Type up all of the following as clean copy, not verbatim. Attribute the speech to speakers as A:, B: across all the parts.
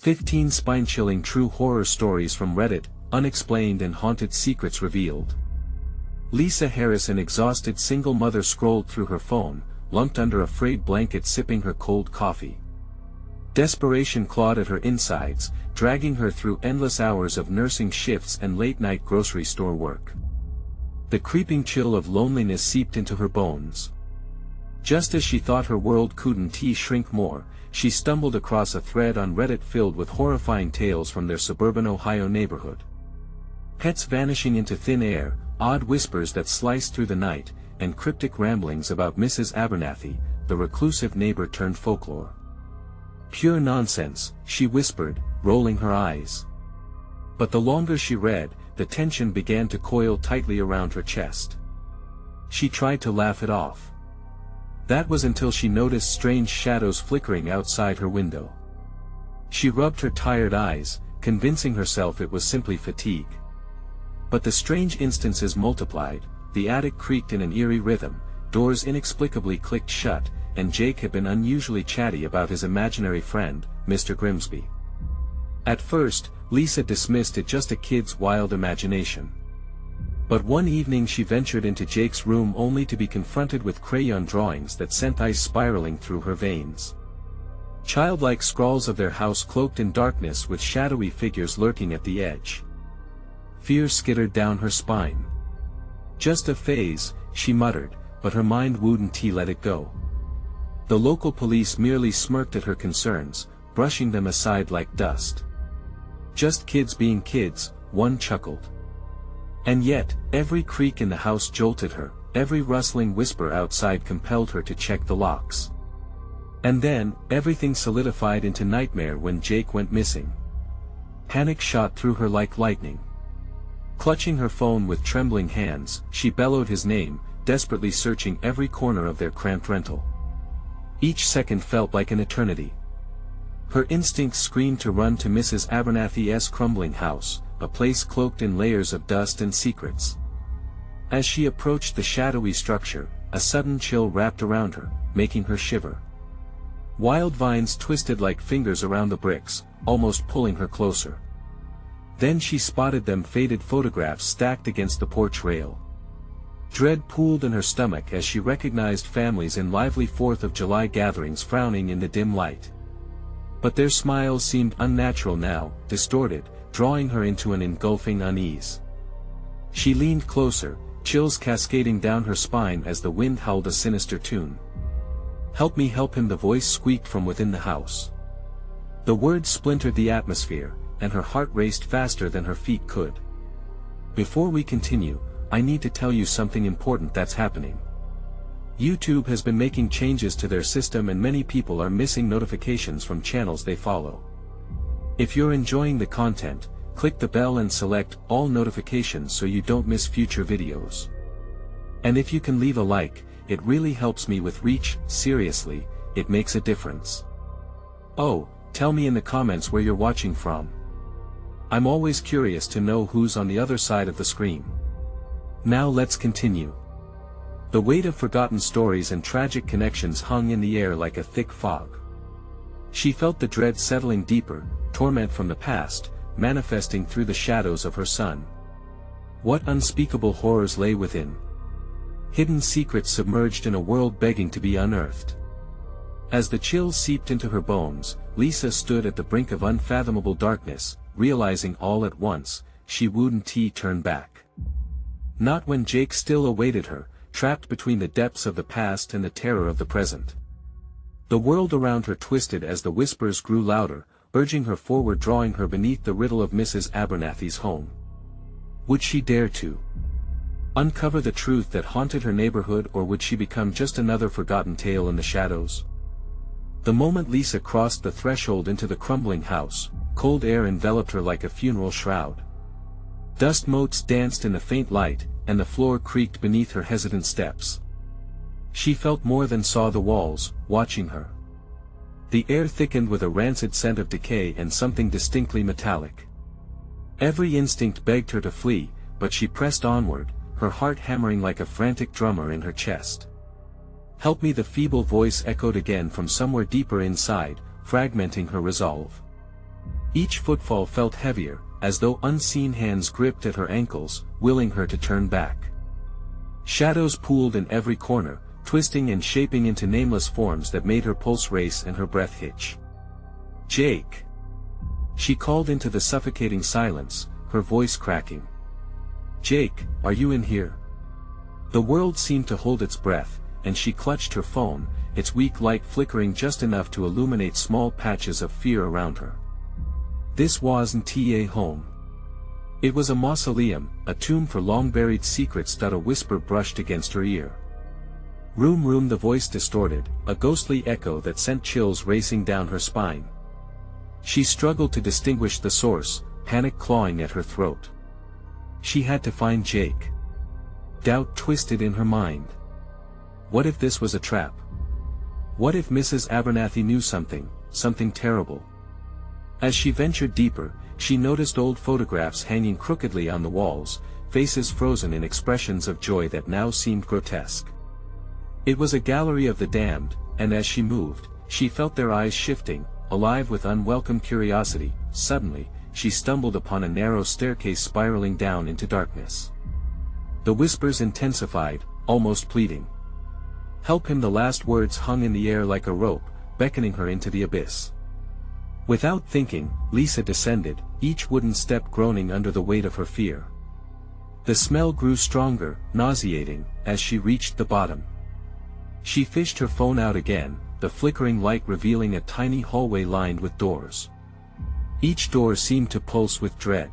A: 15 spine-chilling true horror stories from Reddit, unexplained and haunted secrets revealed. Lisa Harris, an exhausted single mother, scrolled through her phone, lunked under a frayed blanket sipping her cold coffee. Desperation clawed at her insides, dragging her through endless hours of nursing shifts and late-night grocery store work. The creeping chill of loneliness seeped into her bones. Just as she thought her world couldn't shrink more, she stumbled across a thread on Reddit filled with horrifying tales from their suburban Ohio neighborhood. Pets vanishing into thin air, odd whispers that sliced through the night, and cryptic ramblings about Mrs. Abernathy, the reclusive neighbor turned folklore. Pure nonsense, she whispered, rolling her eyes. But the longer she read, the tension began to coil tightly around her chest. She tried to laugh it off. That was until she noticed strange shadows flickering outside her window. She rubbed her tired eyes, convincing herself it was simply fatigue. But the strange instances multiplied, the attic creaked in an eerie rhythm, doors inexplicably clicked shut, and Jake had been unusually chatty about his imaginary friend, Mr. Grimsby. At first, Lisa dismissed it just a kid's wild imagination. But one evening she ventured into Jake's room only to be confronted with crayon drawings that sent ice spiraling through her veins. Childlike scrawls of their house cloaked in darkness with shadowy figures lurking at the edge. Fear skittered down her spine. Just a phase, she muttered, but her mind wouldn't let it go. The local police merely smirked at her concerns, brushing them aside like dust. Just kids being kids, one chuckled. And yet, every creak in the house jolted her, every rustling whisper outside compelled her to check the locks. And then, everything solidified into nightmare when Jake went missing. Panic shot through her like lightning. Clutching her phone with trembling hands, she bellowed his name, desperately searching every corner of their cramped rental. Each second felt like an eternity. Her instincts screamed to run to Mrs. Abernathy's crumbling house, a place cloaked in layers of dust and secrets. As she approached the shadowy structure, a sudden chill wrapped around her, making her shiver. Wild vines twisted like fingers around the bricks, almost pulling her closer. Then she spotted them faded photographs stacked against the porch rail. Dread pooled in her stomach as she recognized families in lively 4th of July gatherings frowning in the dim light. But their smiles seemed unnatural now, distorted, drawing her into an engulfing unease. She leaned closer, chills cascading down her spine as the wind howled a sinister tune. "Help me help him," the voice squeaked from within the house. The words splintered the atmosphere, and her heart raced faster than her feet could. Before we continue, I need to tell you something important that's happening. YouTube has been making changes to their system and many people are missing notifications from channels they follow. If you're enjoying the content, click the bell and select all notifications so you don't miss future videos. And if you can leave a like, it really helps me with reach. Seriously, it makes a difference. Oh, tell me in the comments where you're watching from. I'm always curious to know who's on the other side of the screen. Now let's continue. The weight of forgotten stories and tragic connections hung in the air like a thick fog. She felt the dread settling deeper, torment from the past, manifesting through the shadows of her son. What unspeakable horrors lay within? Hidden secrets submerged in a world begging to be unearthed. As the chills seeped into her bones, Lisa stood at the brink of unfathomable darkness, realizing all at once, she wouldn't turn back. Not when Jake still awaited her, trapped between the depths of the past and the terror of the present. The world around her twisted as the whispers grew louder, urging her forward, drawing her beneath the riddle of Mrs. Abernathy's home. Would she dare to uncover the truth that haunted her neighborhood, or would she become just another forgotten tale in the shadows? The moment Lisa crossed the threshold into the crumbling house, cold air enveloped her like a funeral shroud. Dust motes danced in the faint light, and the floor creaked beneath her hesitant steps. She felt more than saw the walls, watching her. The air thickened with a rancid scent of decay and something distinctly metallic. Every instinct begged her to flee, but she pressed onward, her heart hammering like a frantic drummer in her chest. "Help me," the feeble voice echoed again from somewhere deeper inside, fragmenting her resolve. Each footfall felt heavier, as though unseen hands gripped at her ankles, willing her to turn back. Shadows pooled in every corner, twisting and shaping into nameless forms that made her pulse race and her breath hitch. "Jake!" She called into the suffocating silence, her voice cracking. "Jake, are you in here?" The world seemed to hold its breath, and she clutched her phone, its weak light flickering just enough to illuminate small patches of fear around her. This wasn't a home. It was a mausoleum, a tomb for long-buried secrets. A whisper brushed against her ear. "Room," the voice distorted, a ghostly echo that sent chills racing down her spine. She struggled to distinguish the source, panic clawing at her throat. She had to find Jake. Doubt twisted in her mind. What if this was a trap? What if Mrs. Abernathy knew something terrible? As she ventured deeper, she noticed old photographs hanging crookedly on the walls, faces frozen in expressions of joy that now seemed grotesque. It was a gallery of the damned, and as she moved, she felt their eyes shifting, alive with unwelcome curiosity. Suddenly, she stumbled upon a narrow staircase spiraling down into darkness. The whispers intensified, almost pleading. "Help him!" The last words hung in the air like a rope, beckoning her into the abyss. Without thinking, Lisa descended, each wooden step groaning under the weight of her fear. The smell grew stronger, nauseating, as she reached the bottom. She fished her phone out again, the flickering light revealing a tiny hallway lined with doors. Each door seemed to pulse with dread.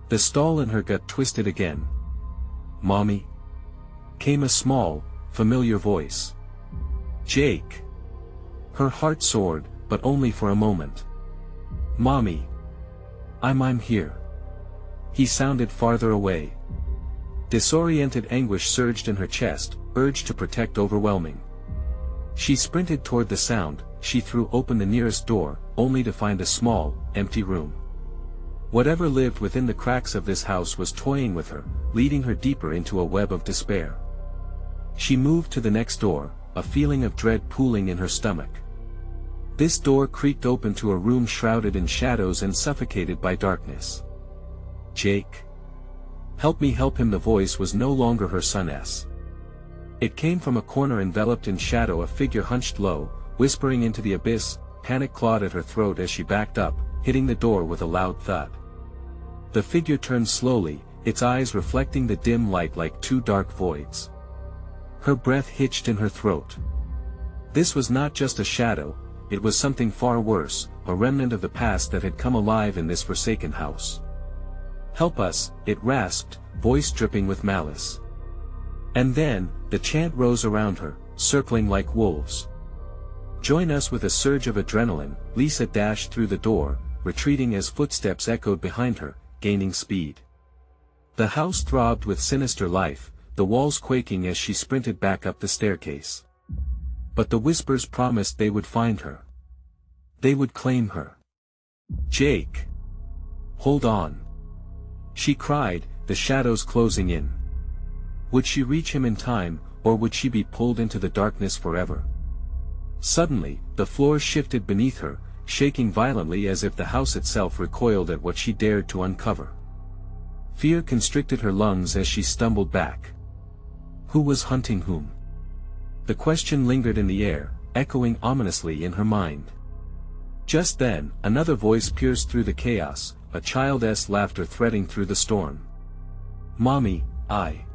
A: The stall in her gut twisted again. "Mommy?" came a small, familiar voice. "Jake?" Her heart soared, but only for a moment. "Mommy. I'm here." He sounded farther away. Disoriented anguish surged in her chest, urge to protect overwhelming. She sprinted toward the sound, she threw open the nearest door, only to find a small, empty room. Whatever lived within the cracks of this house was toying with her, leading her deeper into a web of despair. She moved to the next door, a feeling of dread pooling in her stomach. This door creaked open to a room shrouded in shadows and suffocated by darkness. "Jake? Help me, help him!" The voice was no longer her son's. It came from a corner enveloped in shadow, a figure hunched low, whispering into the abyss. Panic clawed at her throat as she backed up, hitting the door with a loud thud. The figure turned slowly, its eyes reflecting the dim light like two dark voids. Her breath hitched in her throat. This was not just a shadow, it was something far worse, a remnant of the past that had come alive in this forsaken house. "Help us," it rasped, voice dripping with malice. And then, the chant rose around her, circling like wolves. "Join us!" With a surge of adrenaline, Lisa dashed through the door, retreating as footsteps echoed behind her, gaining speed. The house throbbed with sinister life, the walls quaking as she sprinted back up the staircase. But the whispers promised they would find her. They would claim her. "Jake! Hold on!" she cried, the shadows closing in. Would she reach him in time, or would she be pulled into the darkness forever? Suddenly, the floor shifted beneath her, shaking violently as if the house itself recoiled at what she dared to uncover. Fear constricted her lungs as she stumbled back. Who was hunting whom? The question lingered in the air, echoing ominously in her mind. Just then, another voice pierced through the chaos, a child's laughter threading through the storm. "Mommy, I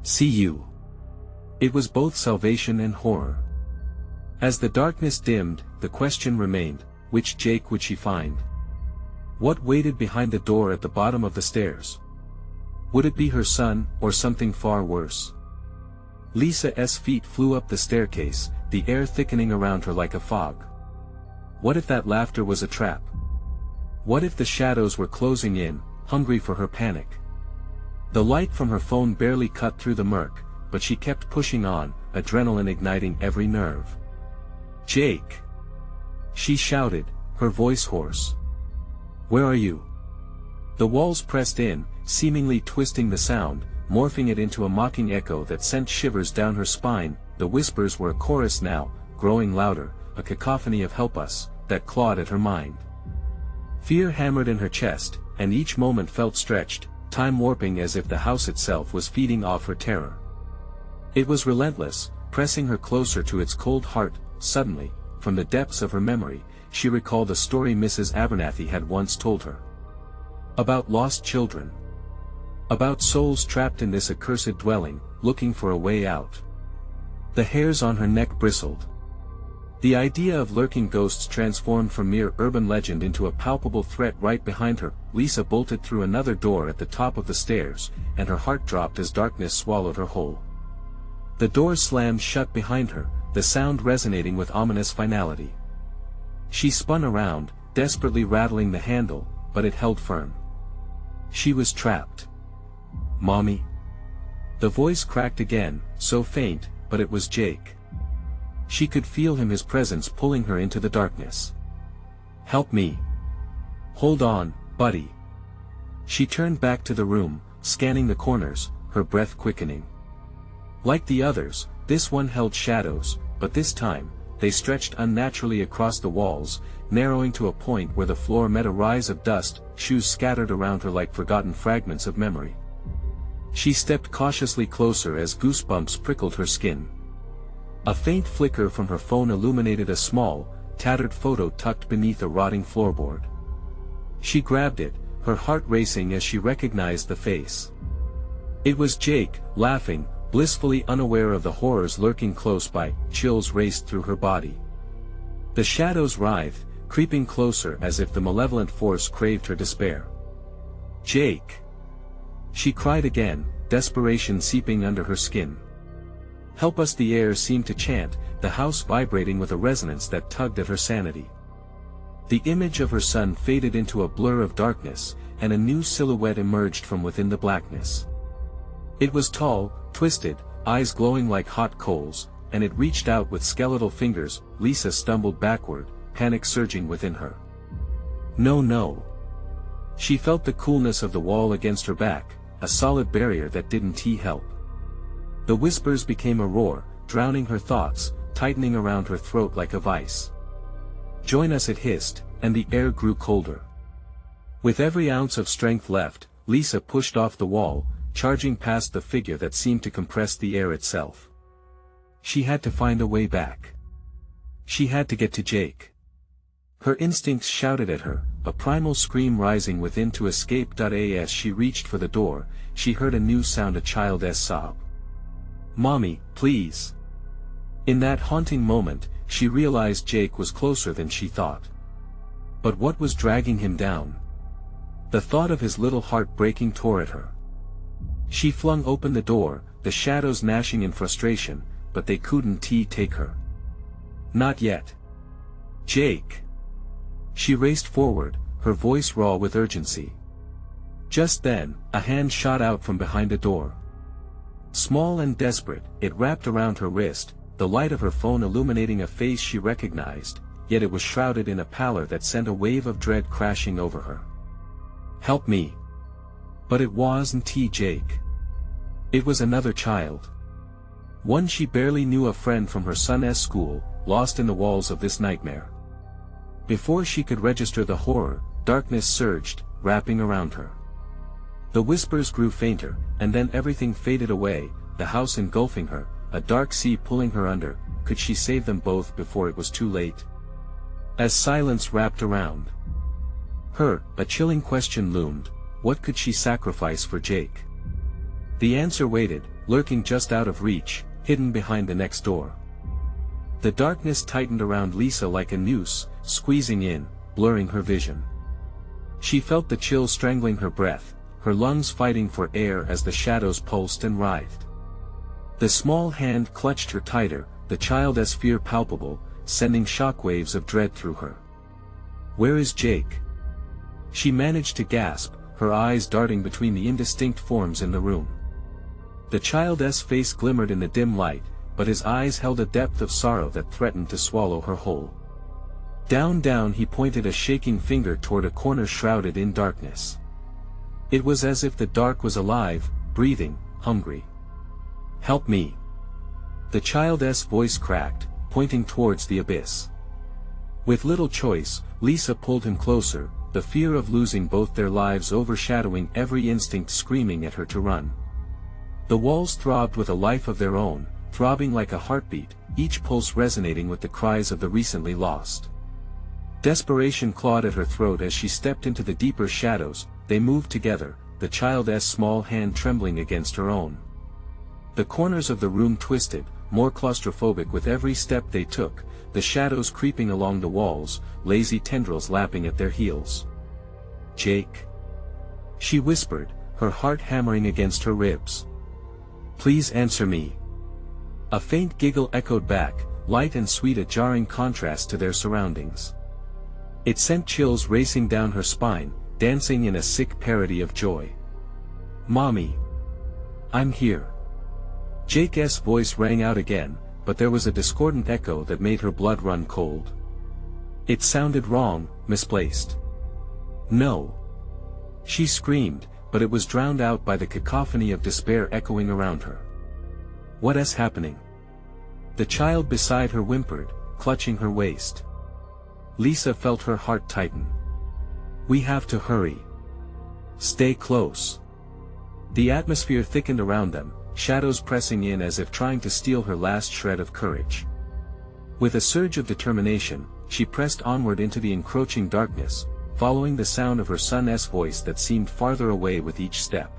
A: see you." It was both salvation and horror. As the darkness dimmed, the question remained, which Jake would she find? What waited behind the door at the bottom of the stairs? Would it be her son, or something far worse? Lisa's feet flew up the staircase, the air thickening around her like a fog. What if that laughter was a trap? What if the shadows were closing in, hungry for her panic? The light from her phone barely cut through the murk, but she kept pushing on, adrenaline igniting every nerve. "Jake!" she shouted, her voice hoarse. "Where are you?" The walls pressed in, seemingly twisting the sound, morphing it into a mocking echo that sent shivers down her spine. The whispers were a chorus now, growing louder, a cacophony of "help us," that clawed at her mind. Fear hammered in her chest, and each moment felt stretched, time warping as if the house itself was feeding off her terror. It was relentless, pressing her closer to its cold heart. Suddenly, from the depths of her memory, she recalled a story Mrs. Abernathy had once told her. About lost children. About souls trapped in this accursed dwelling, looking for a way out. The hairs on her neck bristled. The idea of lurking ghosts transformed from mere urban legend into a palpable threat right behind her. Lisa bolted through another door at the top of the stairs, and her heart dropped as darkness swallowed her whole. The door slammed shut behind her, the sound resonating with ominous finality. She spun around, desperately rattling the handle, but it held firm. She was trapped. "Mommy?" The voice cracked again, so faint, but it was Jake. She could feel him, his presence pulling her into the darkness. "Help me. Hold on, buddy." She turned back to the room, scanning the corners, her breath quickening. Like the others, this one held shadows, but this time, they stretched unnaturally across the walls, narrowing to a point where the floor met a rise of dust, shoes scattered around her like forgotten fragments of memory. She stepped cautiously closer as goosebumps prickled her skin. A faint flicker from her phone illuminated a small, tattered photo tucked beneath a rotting floorboard. She grabbed it, her heart racing as she recognized the face. It was Jake, laughing, blissfully unaware of the horrors lurking close by. Chills raced through her body. The shadows writhed, creeping closer as if the malevolent force craved her despair. "Jake!" She cried again, desperation seeping under her skin. "Help us!" the air seemed to chant, the house vibrating with a resonance that tugged at her sanity. The image of her son faded into a blur of darkness, and a new silhouette emerged from within the blackness. It was tall, twisted, eyes glowing like hot coals, and it reached out with skeletal fingers. Lisa stumbled backward, panic surging within her. "No, no!" She felt the coolness of the wall against her back, a solid barrier that didn't help. The whispers became a roar, drowning her thoughts, tightening around her throat like a vice. "Join us," it hissed, and the air grew colder. With every ounce of strength left, Lisa pushed off the wall, charging past the figure that seemed to compress the air itself. She had to find a way back. She had to get to Jake. Her instincts shouted at her, a primal scream rising within to escape. As she reached for the door, she heard a new sound, a child's sob. "Mommy, please." In that haunting moment, she realized Jake was closer than she thought. But what was dragging him down? The thought of his little heart breaking tore at her. She flung open the door, the shadows gnashing in frustration, but they couldn't take her. Not yet. "Jake!" She raced forward, her voice raw with urgency. Just then, a hand shot out from behind a door. Small and desperate, it wrapped around her wrist, the light of her phone illuminating a face she recognized, yet it was shrouded in a pallor that sent a wave of dread crashing over her. "Help me!" But it wasn't Jake. It was another child. One she barely knew, a friend from her son's school, lost in the walls of this nightmare. Before she could register the horror, darkness surged, wrapping around her. The whispers grew fainter, and then everything faded away, the house engulfing her, a dark sea pulling her under. Could she save them both before it was too late? As silence wrapped around her, a chilling question loomed: what could she sacrifice for Jake? The answer waited, lurking just out of reach, hidden behind the next door. The darkness tightened around Lisa like a noose, squeezing in, blurring her vision. She felt the chill strangling her breath, her lungs fighting for air as the shadows pulsed and writhed. The small hand clutched her tighter, the child's fear palpable, sending shockwaves of dread through her. "Where is Jake?" She managed to gasp, her eyes darting between the indistinct forms in the room. The child's face glimmered in the dim light, but his eyes held a depth of sorrow that threatened to swallow her whole. Down, down, he pointed a shaking finger toward a corner shrouded in darkness. It was as if the dark was alive, breathing, hungry. "Help me!" The child's voice cracked, pointing towards the abyss. With little choice, Lisa pulled him closer, the fear of losing both their lives overshadowing every instinct screaming at her to run. The walls throbbed with a life of their own, throbbing like a heartbeat, each pulse resonating with the cries of the recently lost. Desperation clawed at her throat as she stepped into the deeper shadows. They moved together, the child's small hand trembling against her own. The corners of the room twisted, more claustrophobic with every step they took, the shadows creeping along the walls, lazy tendrils lapping at their heels. "Jake," she whispered, her heart hammering against her ribs. "Please answer me." A faint giggle echoed back, light and sweet, a jarring contrast to their surroundings. It sent chills racing down her spine, dancing in a sick parody of joy. "Mommy. I'm here." Jake's voice rang out again, but there was a discordant echo that made her blood run cold. It sounded wrong, misplaced. "No." She screamed, but it was drowned out by the cacophony of despair echoing around her. "What is happening?" The child beside her whimpered, clutching her waist. Lisa felt her heart tighten. "We have to hurry. Stay close." The atmosphere thickened around them, shadows pressing in as if trying to steal her last shred of courage. With a surge of determination, she pressed onward into the encroaching darkness, following the sound of her son's voice that seemed farther away with each step.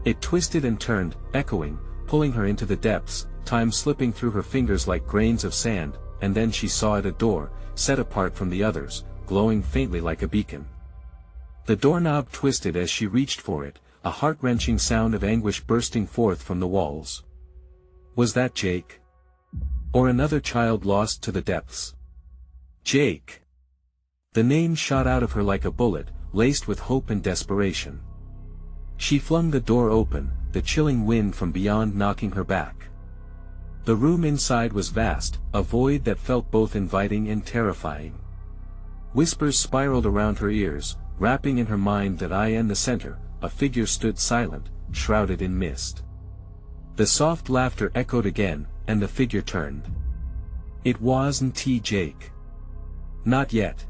A: It twisted and turned, echoing, pulling her into the depths, time slipping through her fingers like grains of sand, and then she saw it, a door, set apart from the others, glowing faintly like a beacon. The doorknob twisted as she reached for it, a heart-wrenching sound of anguish bursting forth from the walls. Was that Jake? Or another child lost to the depths? Jake! The name shot out of her like a bullet, laced with hope and desperation. She flung the door open, the chilling wind from beyond knocking her back. The room inside was vast, a void that felt both inviting and terrifying. Whispers spiraled around her ears, rapping in her mind that in the center, a figure stood silent, shrouded in mist. The soft laughter echoed again, and the figure turned. It wasn't Jake. Not yet.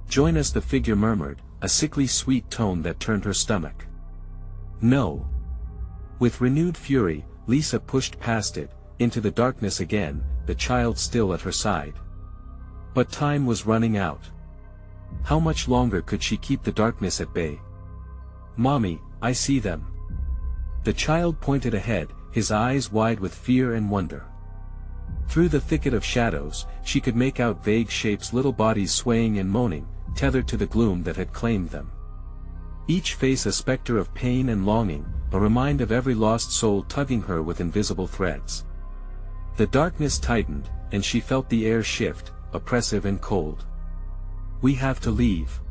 A: Join us, the figure murmured, a sickly sweet tone that turned her stomach. No. With renewed fury, Lisa pushed past it, into the darkness again, the child still at her side. But time was running out. How much longer could she keep the darkness at bay? "Mommy, I see them." The child pointed ahead, his eyes wide with fear and wonder. Through the thicket of shadows, she could make out vague shapes, little bodies swaying and moaning, tethered to the gloom that had claimed them. Each face a specter of pain and longing, a reminder of every lost soul tugging her with invisible threads. The darkness tightened, and she felt the air shift, oppressive and cold. "We have to leave.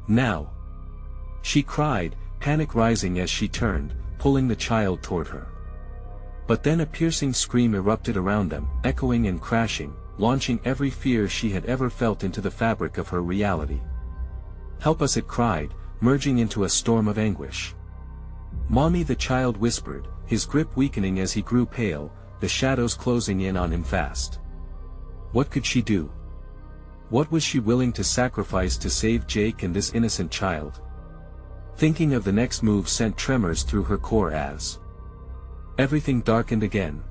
A: Now!" she cried, panic rising as she turned, pulling the child toward her. But then a piercing scream erupted around them, echoing and crashing, launching every fear she had ever felt into the fabric of her reality. "Help us!" it cried, merging into a storm of anguish. "Mommy!" the child whispered, his grip weakening as he grew pale, the shadows closing in on him fast. What could she do? What was she willing to sacrifice to save Jake and this innocent child? Thinking of the next move sent tremors through her core as everything darkened again.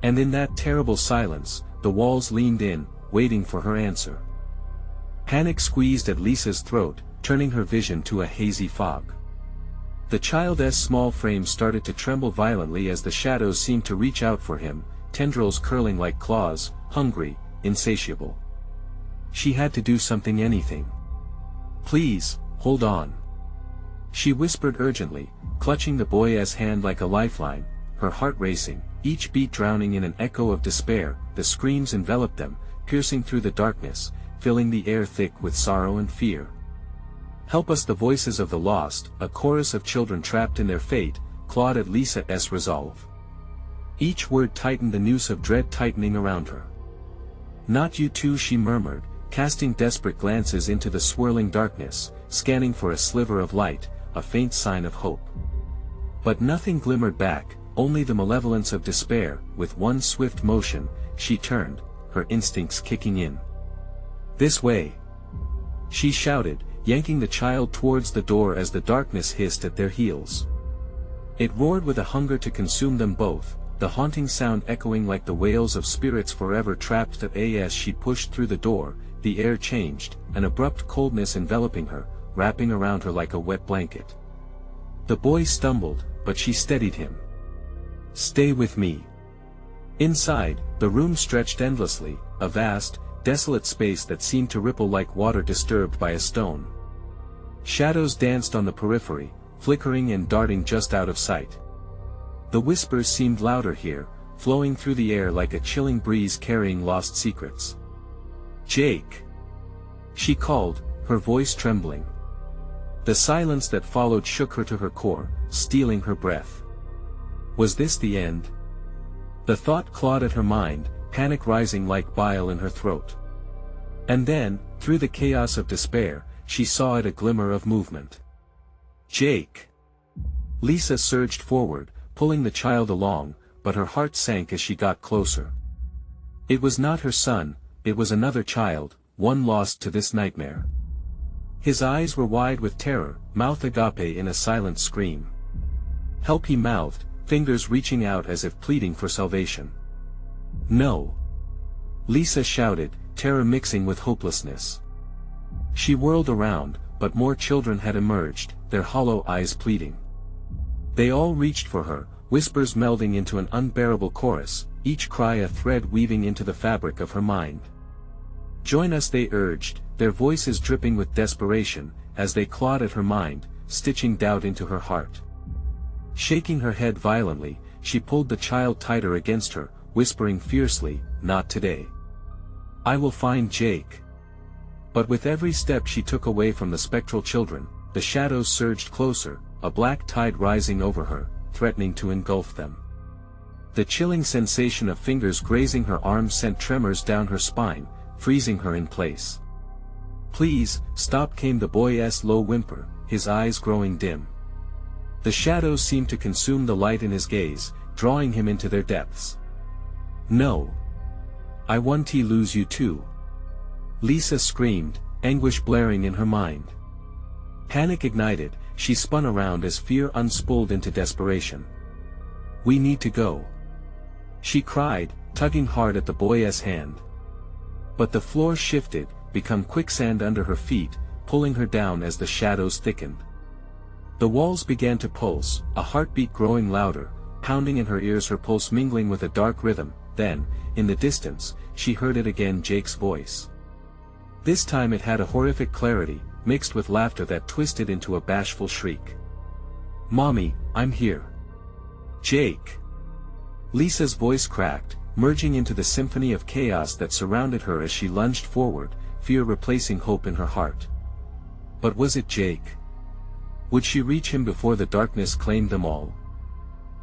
A: And in that terrible silence, the walls leaned in, waiting for her answer. Panic squeezed at Lisa's throat, turning her vision to a hazy fog. The child's small frame started to tremble violently as the shadows seemed to reach out for him, tendrils curling like claws, hungry, insatiable. She had to do something, anything. "Please, hold on," she whispered urgently, clutching the boy's hand like a lifeline, her heart racing, each beat drowning in an echo of despair. The screams enveloped them, piercing through the darkness, filling the air thick with sorrow and fear. "Help us!" the voices of the lost, a chorus of children trapped in their fate, clawed at Lisa's resolve. Each word tightened the noose of dread tightening around her. "Not you too," she murmured, casting desperate glances into the swirling darkness, scanning for a sliver of light, a faint sign of hope. But nothing glimmered back, only the malevolence of despair. With one swift motion, she turned, her instincts kicking in. "This way!" she shouted, yanking the child towards the door as the darkness hissed at their heels. It roared with a hunger to consume them both, the haunting sound echoing like the wails of spirits forever trapped. As she pushed through the door, the air changed, an abrupt coldness enveloping her, wrapping around her like a wet blanket. The boy stumbled, but she steadied him. "Stay with me." Inside, the room stretched endlessly, a vast, desolate space that seemed to ripple like water disturbed by a stone. Shadows danced on the periphery, flickering and darting just out of sight. The whispers seemed louder here, flowing through the air like a chilling breeze carrying lost secrets. "Jake!" she called, her voice trembling. The silence that followed shook her to her core, stealing her breath. Was this the end? The thought clawed at her mind, panic rising like bile in her throat. And then, through the chaos of despair, she saw it a glimmer of movement. "Jake!" Lisa surged forward, pulling the child along, but her heart sank as she got closer. It was not her son, it was another child, one lost to this nightmare. His eyes were wide with terror, mouth agape in a silent scream. "Help," he mouthed, fingers reaching out as if pleading for salvation. "No!" Lisa shouted, terror mixing with hopelessness. She whirled around, but more children had emerged, their hollow eyes pleading. They all reached for her, whispers melding into an unbearable chorus, each cry a thread weaving into the fabric of her mind. "Join us," they urged, their voices dripping with desperation, as they clawed at her mind, stitching doubt into her heart. Shaking her head violently, she pulled the child tighter against her, whispering fiercely, "Not today. I will find Jake." But with every step she took away from the spectral children, the shadows surged closer, a black tide rising over her, threatening to engulf them. The chilling sensation of fingers grazing her arms sent tremors down her spine, freezing her in place. "Please, stop," came the boy's low whimper, his eyes growing dim. The shadows seemed to consume the light in his gaze, drawing him into their depths. "No. I want to lose you too." Lisa screamed, anguish blaring in her mind. Panic ignited, she spun around as fear unspooled into desperation. "We need to go," she cried, tugging hard at the boy's hand. But the floor shifted, become quicksand under her feet, pulling her down as the shadows thickened. The walls began to pulse, a heartbeat growing louder, pounding in her ears, her pulse mingling with a dark rhythm. Then, in the distance, she heard it again, Jake's voice. This time it had a horrific clarity, mixed with laughter that twisted into a bashful shriek. "Mommy, I'm here." "Jake!" Lisa's voice cracked, merging into the symphony of chaos that surrounded her as she lunged forward, fear replacing hope in her heart. But was it Jake? Would she reach him before the darkness claimed them all?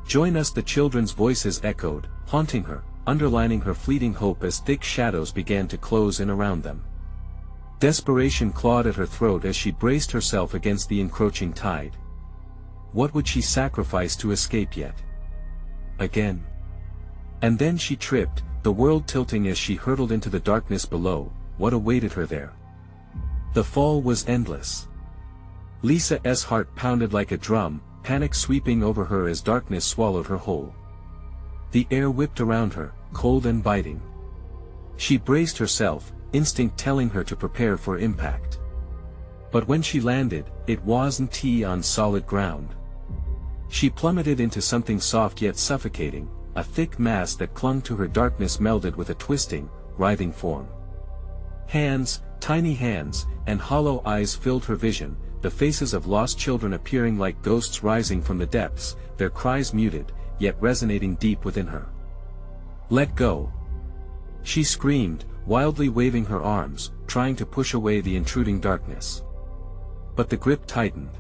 A: "Join us," the children's voices echoed, haunting her, underlining her fleeting hope as thick shadows began to close in around them. Desperation clawed at her throat as she braced herself against the encroaching tide. What would she sacrifice to escape yet again? And then she tripped, the world tilting as she hurtled into the darkness below. What awaited her there? The fall was endless. Lisa's heart pounded like a drum, panic sweeping over her as darkness swallowed her whole. The air whipped around her, cold and biting. She braced herself, instinct telling her to prepare for impact. But when she landed, it wasn't on solid ground. She plummeted into something soft yet suffocating, a thick mass that clung to her. Darkness melded with a twisting, writhing form. Hands, tiny hands, and hollow eyes filled her vision, the faces of lost children appearing like ghosts rising from the depths, their cries muted, yet resonating deep within her. "Let go!" she screamed, wildly waving her arms, trying to push away the intruding darkness. But the grip tightened.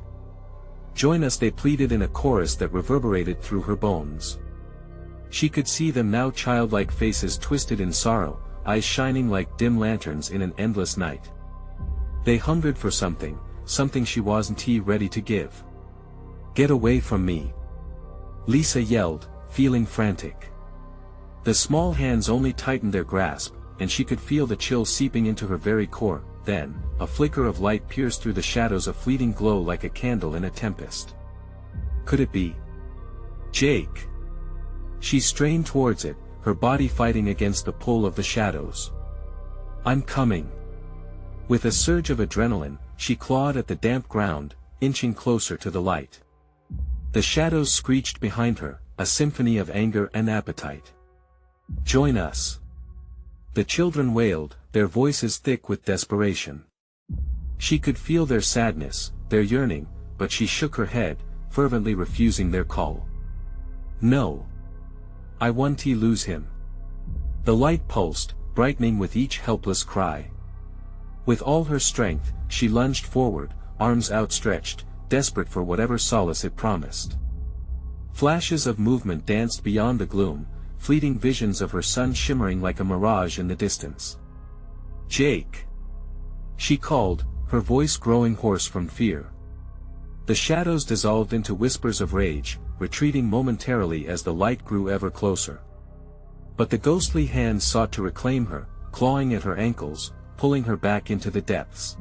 A: "Join us," they pleaded in a chorus that reverberated through her bones. She could see them now, childlike faces twisted in sorrow, eyes shining like dim lanterns in an endless night. They hungered for something, something she wasn't ready to give. "Get away from me!" Lisa yelled, feeling frantic. The small hands only tightened their grasp, and she could feel the chill seeping into her very core. then, a flicker of light pierced through the shadows, a fleeting glow like a candle in a tempest. Could it be Jake? She strained towards it, her body fighting against the pull of the shadows. I'm coming. With a surge of adrenaline, she clawed at the damp ground, inching closer to the light. The shadows screeched behind her, a symphony of anger and appetite. Join us! The children wailed, their voices thick with desperation. She could feel their sadness, their yearning, but she shook her head, fervently refusing their call. No. I want to lose him. The light pulsed, brightening with each helpless cry. With all her strength, she lunged forward, arms outstretched, desperate for whatever solace it promised. Flashes of movement danced beyond the gloom, fleeting visions of her son shimmering like a mirage in the distance. Jake! She called, her voice growing hoarse from fear. The shadows dissolved into whispers of rage, retreating momentarily as the light grew ever closer. But the ghostly hands sought to reclaim her, clawing at her ankles, pulling her back into the depths.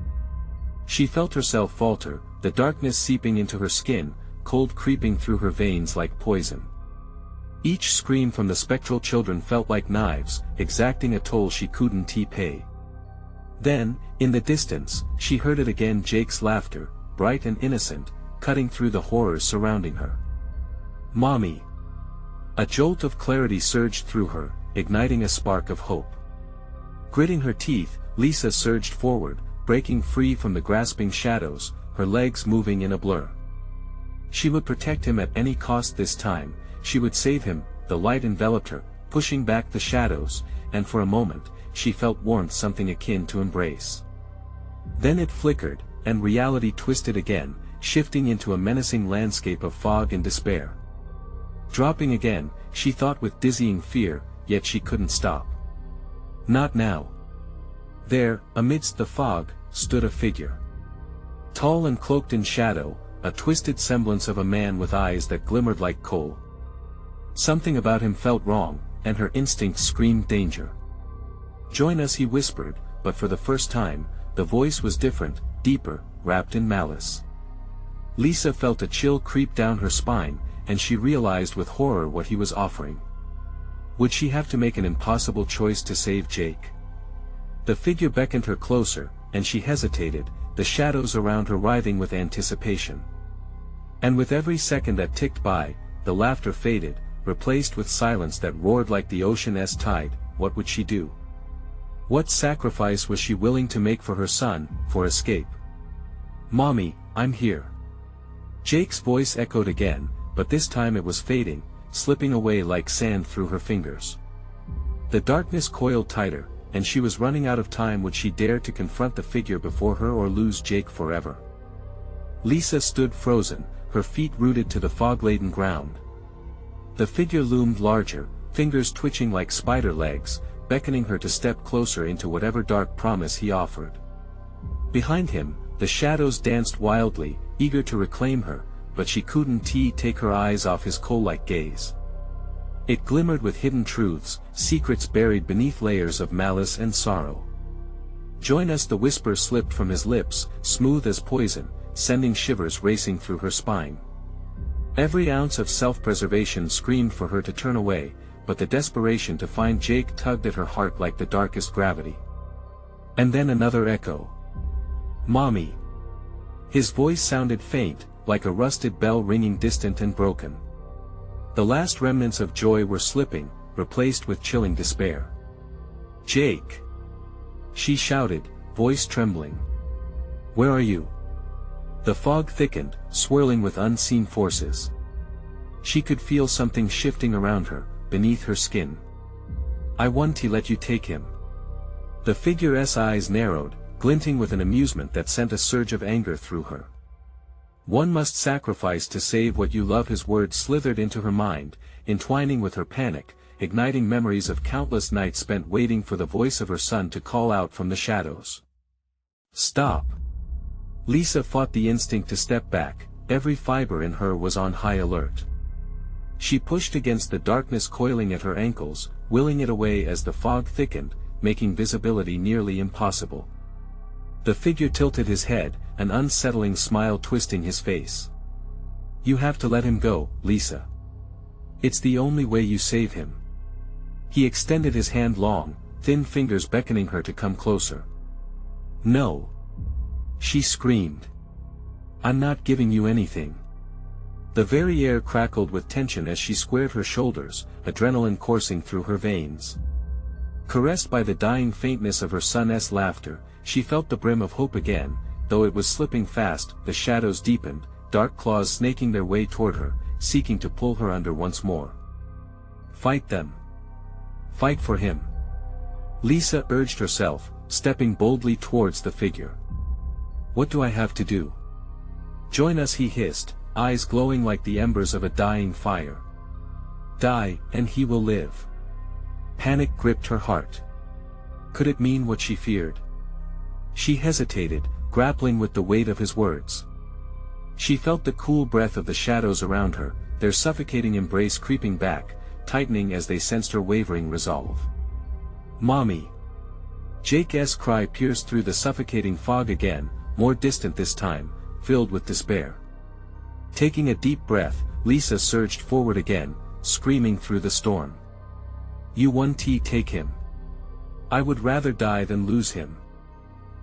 A: She felt herself falter, the darkness seeping into her skin, cold creeping through her veins like poison. Each scream from the spectral children felt like knives, exacting a toll she couldn't pay. Then, in the distance, she heard it again, Jake's laughter, bright and innocent, cutting through the horrors surrounding her. Mommy! A jolt of clarity surged through her, igniting a spark of hope. Gritting her teeth, Lisa surged forward, breaking free from the grasping shadows, her legs moving in a blur. She would protect him at any cost this time, she would save him. The light enveloped her, pushing back the shadows, and for a moment, she felt warmth, something akin to embrace. Then it flickered, and reality twisted again, shifting into a menacing landscape of fog and despair. Dropping again, she thought with dizzying fear, yet she couldn't stop. Not now. There, amidst the fog, stood a figure. Tall and cloaked in shadow, a twisted semblance of a man with eyes that glimmered like coal. Something about him felt wrong, and her instincts screamed danger. Join us, he whispered, but for the first time, the voice was different, deeper, wrapped in malice. Lisa felt a chill creep down her spine, and she realized with horror what he was offering. Would she have to make an impossible choice to save Jake? The figure beckoned her closer, and she hesitated, the shadows around her writhing with anticipation. And with every second that ticked by, the laughter faded, replaced with silence that roared like the ocean's tide. What would she do? What sacrifice was she willing to make for her son, for escape? Mommy, I'm here. Jake's voice echoed again, but this time it was fading, slipping away like sand through her fingers. The darkness coiled tighter, and she was running out of time. Would she dare to confront the figure before her or lose Jake forever? Lisa stood frozen, her feet rooted to the fog-laden ground. The figure loomed larger, fingers twitching like spider legs, beckoning her to step closer into whatever dark promise he offered. Behind him, the shadows danced wildly, eager to reclaim her, but she couldn't take her eyes off his coal-like gaze. It glimmered with hidden truths, secrets buried beneath layers of malice and sorrow. Join us, the whisper slipped from his lips, smooth as poison, sending shivers racing through her spine. Every ounce of self-preservation screamed for her to turn away, but the desperation to find Jake tugged at her heart like the darkest gravity. And then another echo. Mommy. His voice sounded faint, like a rusted bell ringing distant and broken. The last remnants of joy were slipping, replaced with chilling despair. Jake! She shouted, voice trembling. Where are you? The fog thickened, swirling with unseen forces. She could feel something shifting around her, beneath her skin. I want to let you take him. The figure's eyes narrowed, glinting with an amusement that sent a surge of anger through her. One must sacrifice to save what you love. His words slithered into her mind, entwining with her panic, igniting memories of countless nights spent waiting for the voice of her son to call out from the shadows. Stop! Lisa fought the instinct to step back, every fiber in her was on high alert. She pushed against the darkness coiling at her ankles, willing it away as the fog thickened, making visibility nearly impossible. The figure tilted his head, an unsettling smile twisting his face. You have to let him go, Lisa. It's the only way you save him. He extended his hand, long, thin fingers beckoning her to come closer. No. She screamed. I'm not giving you anything. The very air crackled with tension as she squared her shoulders, adrenaline coursing through her veins. Caressed by the dying faintness of her son's laughter, she felt the brim of hope again, though it was slipping fast. The shadows deepened, dark claws snaking their way toward her, seeking to pull her under once more. Fight them. Fight for him. Lisa urged herself, stepping boldly towards the figure. What do I have to do? Join us, he hissed, eyes glowing like the embers of a dying fire. Die, and he will live. Panic gripped her heart. Could it mean what she feared? She hesitated, grappling with the weight of his words. She felt the cool breath of the shadows around her, their suffocating embrace creeping back, tightening as they sensed her wavering resolve. Mommy! Jake's cry pierced through the suffocating fog again, more distant this time, filled with despair. Taking a deep breath, Lisa surged forward again, screaming through the storm. You won't take him. I would rather die than lose him.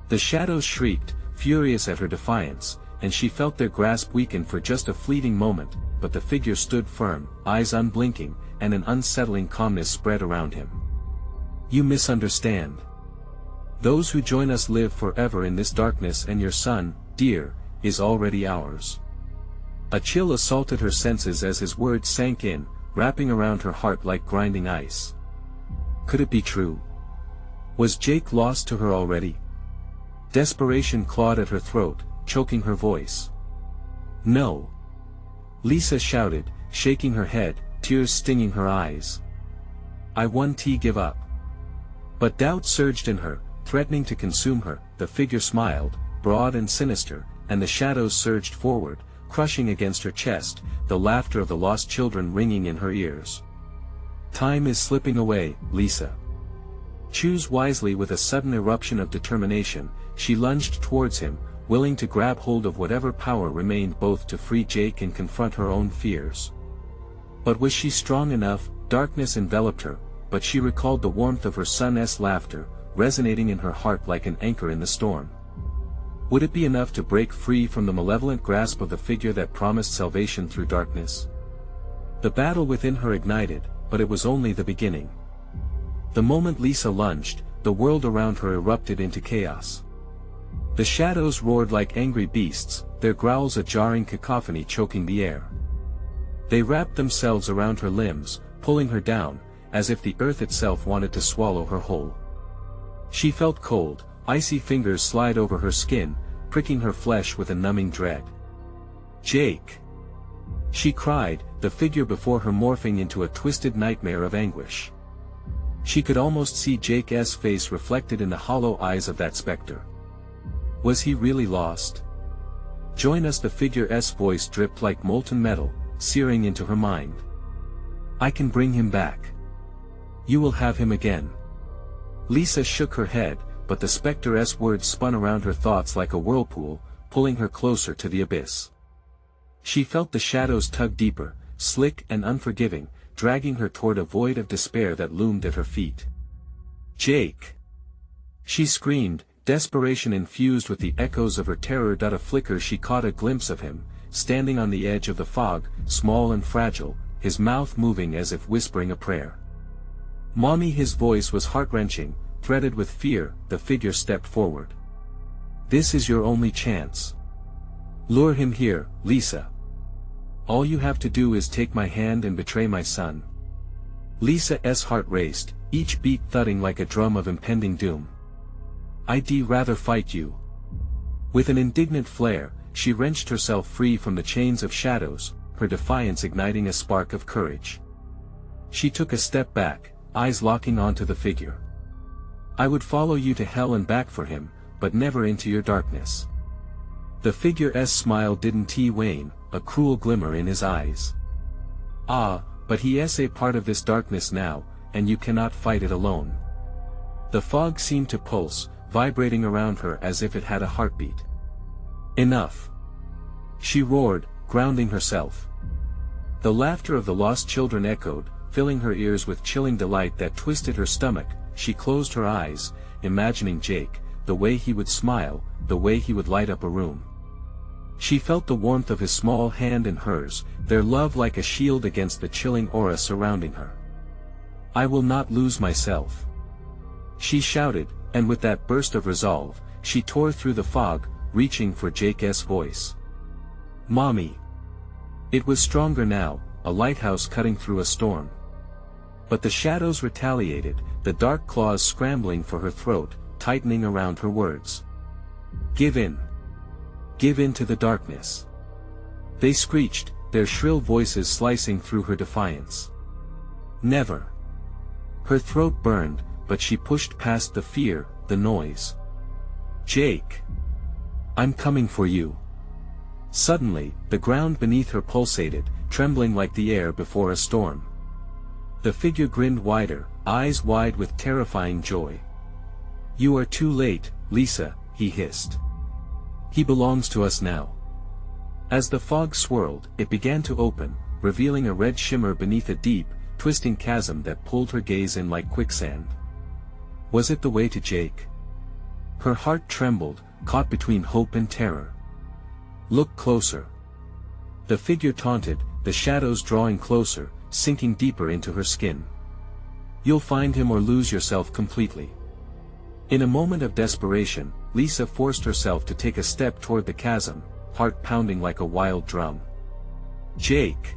A: The shadows shrieked, furious at her defiance, and she felt their grasp weaken for just a fleeting moment, but the figure stood firm, eyes unblinking, and an unsettling calmness spread around him. You misunderstand. Those who join us live forever in this darkness, and your son, dear, is already ours. A chill assaulted her senses as his words sank in, wrapping around her heart like grinding ice. Could it be true? Was Jake lost to her already? Desperation clawed at her throat, choking her voice. No. Lisa shouted, shaking her head, tears stinging her eyes. I won't give up. But doubt surged in her, threatening to consume her. The figure smiled, broad and sinister, and the shadows surged forward, crushing against her chest, the laughter of the lost children ringing in her ears. Time is slipping away, Lisa. Choose wisely. With a sudden eruption of determination, she lunged towards him, willing to grab hold of whatever power remained, both to free Jake and confront her own fears. But was she strong enough? Darkness enveloped her, but she recalled the warmth of her son's laughter, resonating in her heart like an anchor in the storm. Would it be enough to break free from the malevolent grasp of the figure that promised salvation through darkness? The battle within her ignited, but it was only the beginning. The moment Lisa lunged, the world around her erupted into chaos. The shadows roared like angry beasts, their growls a jarring cacophony choking the air. They wrapped themselves around her limbs, pulling her down, as if the earth itself wanted to swallow her whole. She felt cold, icy fingers slide over her skin, pricking her flesh with a numbing dread. Jake! She cried, the figure before her morphing into a twisted nightmare of anguish. She could almost see Jake's face reflected in the hollow eyes of that specter. Was he really lost? Join us. The figure's voice dripped like molten metal, searing into her mind. I can bring him back. You will have him again. Lisa shook her head, but the specter's words spun around her thoughts like a whirlpool, pulling her closer to the abyss. She felt the shadows tug deeper, slick and unforgiving, dragging her toward a void of despair that loomed at her feet. Jake! She screamed, desperation infused with the echoes of her terror. A flicker, she caught a glimpse of him, standing on the edge of the fog, small and fragile, his mouth moving as if whispering a prayer. Mommy! His voice was heart-wrenching, threaded with fear. The figure stepped forward. This is your only chance. Lure him here, Lisa. All you have to do is take my hand and betray my son. Lisa's heart raced, each beat thudding like a drum of impending doom. I'd rather fight you. With an indignant flare, she wrenched herself free from the chains of shadows, her defiance igniting a spark of courage. She took a step back, eyes locking onto the figure. I would follow you to hell and back for him, but never into your darkness. The figure's smile didn't wane, a cruel glimmer in his eyes. Ah, but he is a part of this darkness now, and you cannot fight it alone. The fog seemed to pulse, vibrating around her as if it had a heartbeat. "Enough!" she roared, grounding herself. The laughter of the lost children echoed, filling her ears with chilling delight that twisted her stomach. She closed her eyes, imagining Jake, the way he would smile, the way he would light up a room. She felt the warmth of his small hand in hers, their love like a shield against the chilling aura surrounding her. "I will not lose myself," she shouted, and with that burst of resolve, she tore through the fog, reaching for Jake's voice. "Mommy!" It was stronger now, a lighthouse cutting through a storm. But the shadows retaliated, the dark claws scrambling for her throat, tightening around her words. "Give in! Give in to the darkness!" They screeched, their shrill voices slicing through her defiance. "Never!" Her throat burned, but she pushed past the fear, the noise. "Jake! I'm coming for you!" Suddenly, the ground beneath her pulsated, trembling like the air before a storm. The figure grinned wider, eyes wide with terrifying joy. "You are too late, Lisa," he hissed. "He belongs to us now." As the fog swirled, it began to open, revealing a red shimmer beneath a deep, twisting chasm that pulled her gaze in like quicksand. Was it the way to Jake? Her heart trembled, caught between hope and terror. "Look closer." The figure taunted, the shadows drawing closer, sinking deeper into her skin. "You'll find him or lose yourself completely." In a moment of desperation, Lisa forced herself to take a step toward the chasm, heart pounding like a wild drum. "Jake!"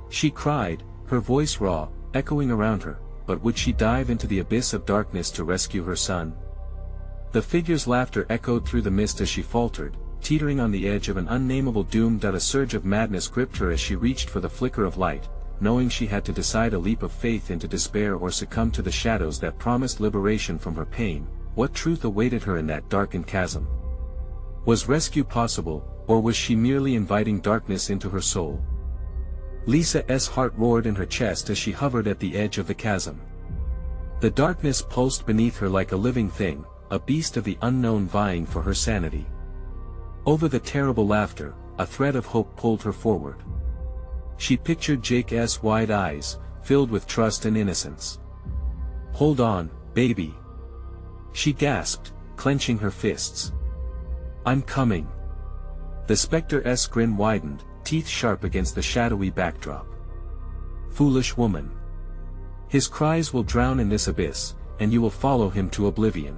A: she cried, her voice raw, echoing around her, but would she dive into the abyss of darkness to rescue her son? The figure's laughter echoed through the mist as she faltered, teetering on the edge of an unnameable doom. A surge of madness gripped her as she reached for the flicker of light, knowing she had to decide a leap of faith into despair or succumb to the shadows that promised liberation from her pain. What truth awaited her in that darkened chasm? Was rescue possible, or was she merely inviting darkness into her soul? Lisa's heart roared in her chest as she hovered at the edge of the chasm. The darkness pulsed beneath her like a living thing, a beast of the unknown vying for her sanity. Over the terrible laughter, a thread of hope pulled her forward. She pictured Jake's wide eyes, filled with trust and innocence. "Hold on, baby," she gasped, clenching her fists. "I'm coming." The specter's grin widened, teeth sharp against the shadowy backdrop. "Foolish woman. His cries will drown in this abyss, and you will follow him to oblivion."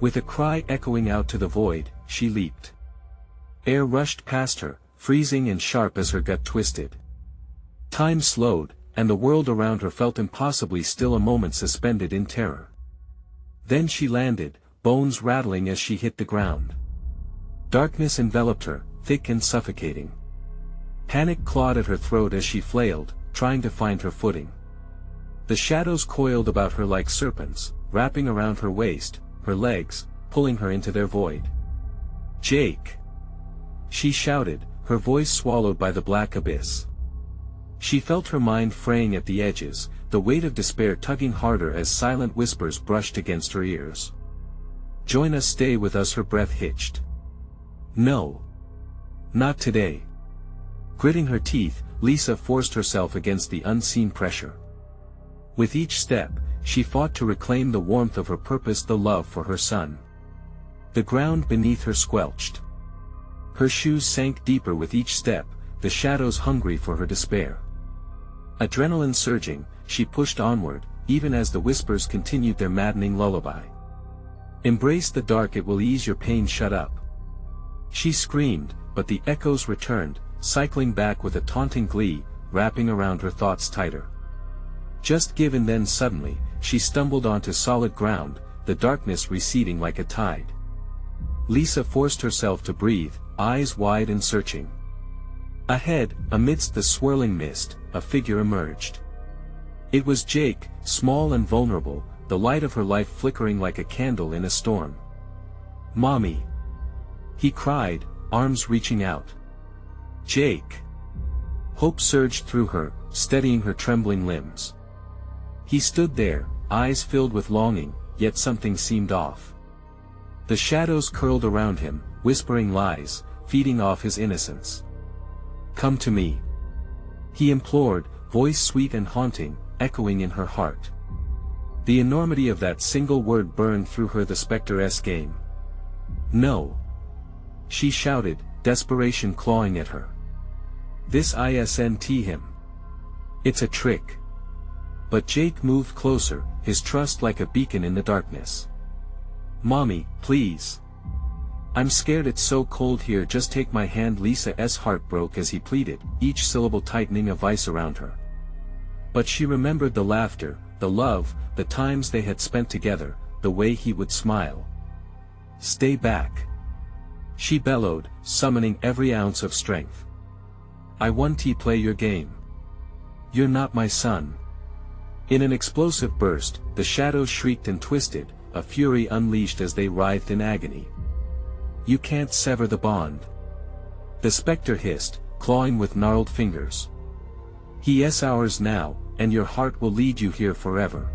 A: With a cry echoing out to the void, she leaped. Air rushed past her, freezing and sharp as her gut twisted. Time slowed, and the world around her felt impossibly still, a moment suspended in terror. Then she landed, bones rattling as she hit the ground. Darkness enveloped her, thick and suffocating. Panic clawed at her throat as she flailed, trying to find her footing. The shadows coiled about her like serpents, wrapping around her waist, her legs, pulling her into their void. "Jake!" she shouted, her voice swallowed by the black abyss. She felt her mind fraying at the edges, the weight of despair tugging harder as silent whispers brushed against her ears. "Join us, stay with us," her breath hitched. "No. Not today." Gritting her teeth, Lisa forced herself against the unseen pressure. With each step, she fought to reclaim the warmth of her purpose, the love for her son. The ground beneath her squelched. Her shoes sank deeper with each step, the shadows hungry for her despair. Adrenaline surging, she pushed onward, even as the whispers continued their maddening lullaby. "Embrace the dark, it will ease your pain, shut up." She screamed, but the echoes returned, cycling back with a taunting glee, wrapping around her thoughts tighter. Just give in. Then suddenly, she stumbled onto solid ground, the darkness receding like a tide. Lisa forced herself to breathe, eyes wide and searching. Ahead, amidst the swirling mist, a figure emerged. It was Jake, small and vulnerable, the light of her life flickering like a candle in a storm. "Mommy!" he cried, arms reaching out. "Jake!" Hope surged through her, steadying her trembling limbs. He stood there, eyes filled with longing, yet something seemed off. The shadows curled around him, whispering lies, feeding off his innocence. "Come to me," he implored, voice sweet and haunting, echoing in her heart. The enormity of that single word burned through her the spectre-esque game. "No," she shouted, desperation clawing at her. "This isn't him. It's a trick." But Jake moved closer, his trust like a beacon in the darkness. "Mommy, please. I'm scared, it's so cold here, just take my hand." Lisa's heart broke as he pleaded, each syllable tightening a vice around her. But she remembered the laughter, the love, the times they had spent together, the way he would smile. "Stay back," she bellowed, summoning every ounce of strength. "I want to play your game. You're not my son." In an explosive burst, the shadows shrieked and twisted, a fury unleashed as they writhed in agony. "You can't sever the bond," the spectre hissed, clawing with gnarled fingers. "He is ours now, and your heart will lead you here forever."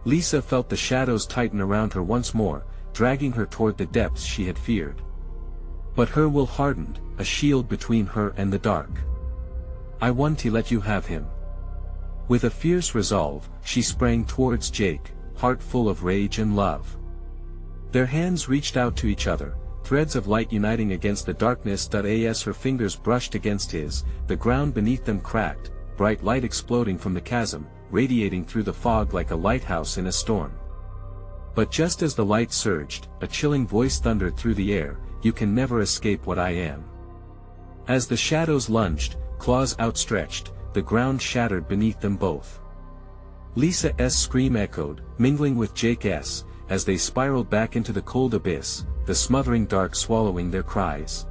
A: Lisa felt the shadows tighten around her once more, dragging her toward the depths she had feared. But her will hardened, a shield between her and the dark. "I want to let you have him." With a fierce resolve, she sprang towards Jake, heart full of rage and love. Their hands reached out to each other, threads of light uniting against the darkness. As her fingers brushed against his, the ground beneath them cracked, bright light exploding from the chasm, radiating through the fog like a lighthouse in a storm. But just as the light surged, a chilling voice thundered through the air, "You can never escape what I am." As the shadows lunged, claws outstretched, the ground shattered beneath them both. Lisa's scream echoed, mingling with Jake's, as they spiraled back into the cold abyss, the smothering dark swallowing their cries.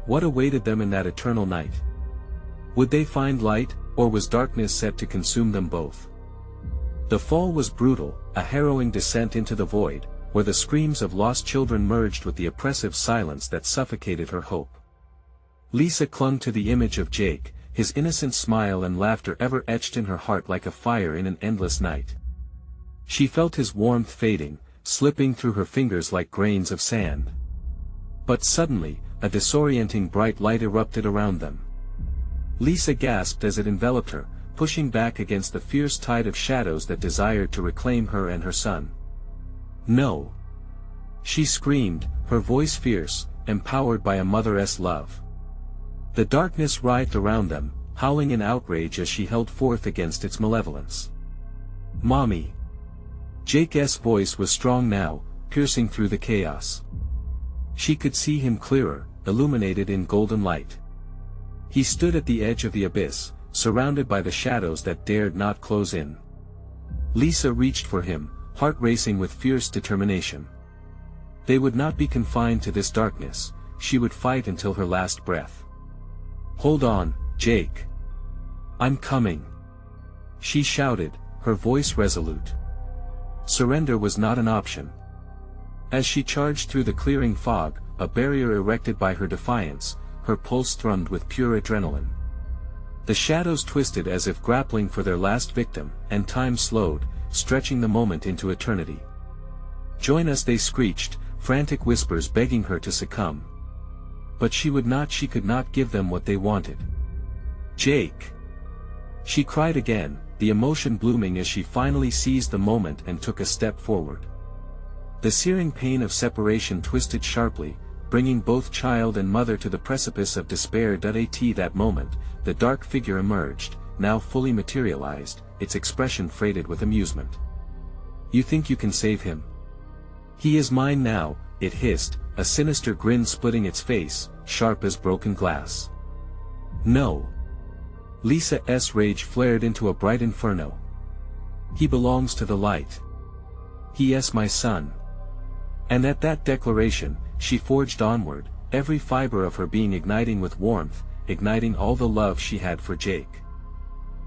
A: What awaited them in that eternal night? Would they find light, or was darkness set to consume them both? The fall was brutal, a harrowing descent into the void, where the screams of lost children merged with the oppressive silence that suffocated her hope. Lisa clung to the image of Jake, his innocent smile and laughter ever etched in her heart like a fire in an endless night. She felt his warmth fading, slipping through her fingers like grains of sand. But suddenly, a disorienting bright light erupted around them. Lisa gasped as it enveloped her, pushing back against the fierce tide of shadows that desired to reclaim her and her son. "No!" she screamed, her voice fierce, empowered by a mother's love. The darkness writhed around them, howling in outrage as she held forth against its malevolence. "Mommy!" Jake's voice was strong now, piercing through the chaos. She could see him clearer, illuminated in golden light. He stood at the edge of the abyss, surrounded by the shadows that dared not close in. Lisa reached for him, heart racing with fierce determination. They would not be confined to this darkness, she would fight until her last breath. "Hold on, Jake. I'm coming," she shouted, her voice resolute. Surrender was not an option. As she charged through the clearing fog, a barrier erected by her defiance, her pulse thrummed with pure adrenaline. The shadows twisted as if grappling for their last victim, and time slowed, stretching the moment into eternity. "Join us," they screeched, frantic whispers begging her to succumb. But she could not give them what they wanted. "Jake!" she cried again, the emotion blooming as she finally seized the moment and took a step forward. The searing pain of separation twisted sharply, bringing both child and mother to the precipice of despair. At that moment, the dark figure emerged, now fully materialized, its expression freighted with amusement. "You think you can save him? He is mine now," it hissed, a sinister grin splitting its face, sharp as broken glass. "No." Lisa's rage flared into a bright inferno. "He belongs to the light. He is my son." And at that declaration, she forged onward, every fiber of her being igniting with warmth, igniting all the love she had for Jake.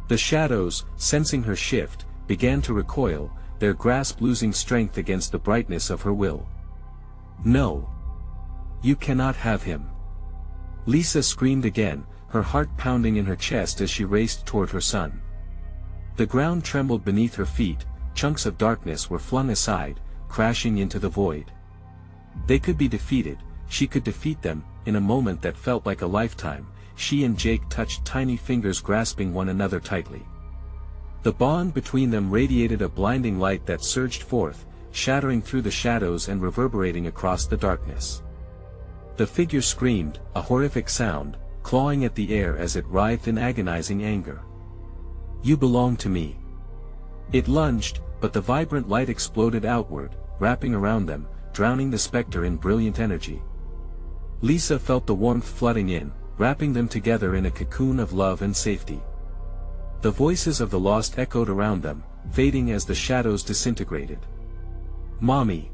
A: The shadows, sensing her shift, began to recoil, their grasp losing strength against the brightness of her will. "No. You cannot have him." Lisa screamed again, her heart pounding in her chest as she raced toward her son. The ground trembled beneath her feet, chunks of darkness were flung aside, crashing into the void. They could be defeated, she could defeat them. In a moment that felt like a lifetime, she and Jake touched, tiny fingers grasping one another tightly. The bond between them radiated a blinding light that surged forth, shattering through the shadows and reverberating across the darkness. The figure screamed, a horrific sound, clawing at the air as it writhed in agonizing anger. "You belong to me." It lunged, but the vibrant light exploded outward, wrapping around them, drowning the specter in brilliant energy. Lisa felt the warmth flooding in, wrapping them together in a cocoon of love and safety. The voices of the lost echoed around them, fading as the shadows disintegrated. "Mommy!"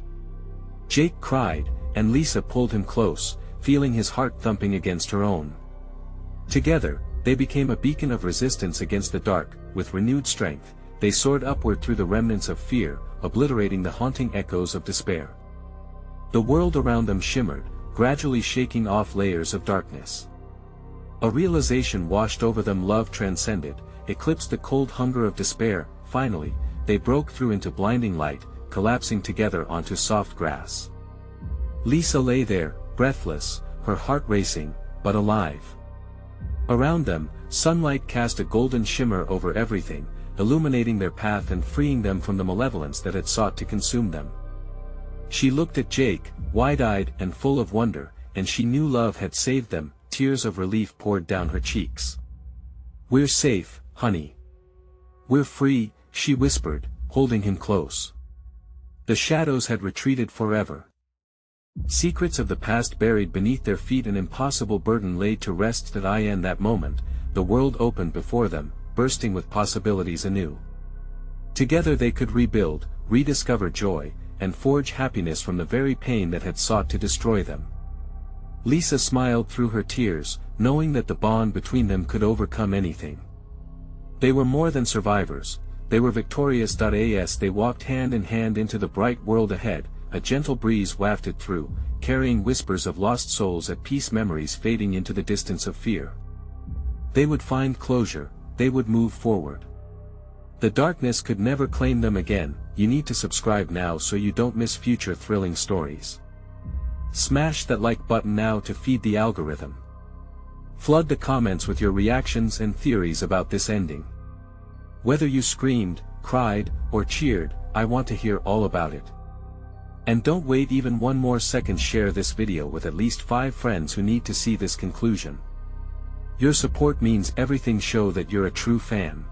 A: Jake cried, and Lisa pulled him close, feeling his heart thumping against her own. Together, they became a beacon of resistance against the dark. With renewed strength, they soared upward through the remnants of fear, obliterating the haunting echoes of despair. The world around them shimmered, gradually shaking off layers of darkness. A realization washed over them. Love transcended, eclipsed the cold hunger of despair. Finally, they broke through into blinding light, collapsing together onto soft grass. Lisa lay there, breathless, her heart racing, but alive. Around them, sunlight cast a golden shimmer over everything, illuminating their path and freeing them from the malevolence that had sought to consume them. She looked at Jake, wide-eyed and full of wonder, and she knew love had saved them. Tears of relief poured down her cheeks. "We're safe, honey. We're free," she whispered, holding him close. The shadows had retreated forever. Secrets of the past buried beneath their feet, an impossible burden laid to rest. In that moment, the world opened before them, bursting with possibilities anew. Together they could rebuild, rediscover joy, and forge happiness from the very pain that had sought to destroy them. Lisa smiled through her tears, knowing that the bond between them could overcome anything. They were more than survivors, they were victorious. As they walked hand in hand into the bright world ahead, a gentle breeze wafted through, carrying whispers of lost souls at peace, memories fading into the distance of fear. They would find closure, they would move forward. The darkness could never claim them again. You need to subscribe now so you don't miss future thrilling stories. Smash that like button now to feed the algorithm. Flood the comments with your reactions and theories about this ending. Whether you screamed, cried, or cheered, I want to hear all about it. And don't wait even one more second. Share this video with at least 5 friends who need to see this conclusion. Your support means everything. Show that you're a true fan.